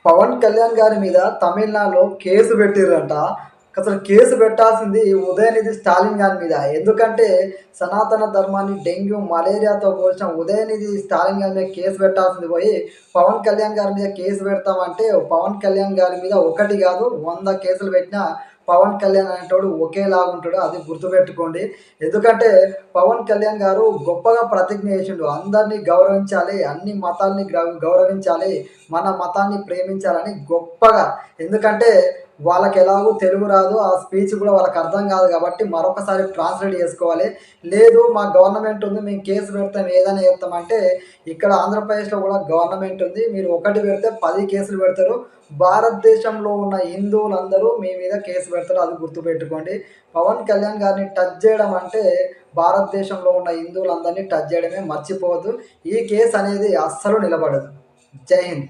పవన్ కళ్యాణ్ గారి మీద తమిళనాడులో కేసు పెట్టిర్రంట. అసలు కేసు పెట్టాల్సింది ఉదయనిధి స్టాలిన్ గారి మీద. ఎందుకంటే సనాతన ధర్మాన్ని డెంగ్యూ మలేరియాతో పోల్చిన ఉదయనిధి స్టాలిన్ గారి మీద కేసు పెట్టాల్సింది పోయి పవన్ కళ్యాణ్ గారి మీద కేసు పెడతామంటే పవన్ కళ్యాణ్ గారి మీద ఒకటి కాదు 100 కేసులు పెట్టినా పవన్ కళ్యాణ్ అనేటోడు ఒకేలాగా ఉంటాడు. అది గుర్తుపెట్టుకోండి. ఎందుకంటే పవన్ కళ్యాణ్ గారు గొప్పగా ప్రతిజ్ఞ చేసిండు, అందరినీ గౌరవించాలి, అన్ని మతాల్ని గౌరవించాలి, మన మతాన్ని ప్రేమించాలని గొప్పగా. ఎందుకంటే వాళ్ళకి ఎలాగో తెలుగు రాదు, ఆ స్పీచ్ కూడా వాళ్ళకి అర్థం కాదు కాబట్టి మరొకసారి ట్రాన్స్లేట్ చేసుకోవాలి. లేదు మా గవర్నమెంట్ ఉంది, మేము కేసు పెడతాం, ఏదైనా చెప్తామంటే ఇక్కడ ఆంధ్రప్రదేశ్లో కూడా గవర్నమెంట్ ఉంది, మీరు ఒకటి పెడితే 10 కేసులు పెడతారు. భారతదేశంలో ఉన్న హిందువులందరూ మీ మీద కేసు పెడతారు. అది గుర్తుపెట్టుకోండి. పవన్ కళ్యాణ్ గారిని టచ్ చేయడం అంటే భారతదేశంలో ఉన్న హిందువులందరినీ టచ్ చేయడమే. మర్చిపోవద్దు. ఈ కేసు అనేది అస్సలు నిలబడదు. జై హింద్.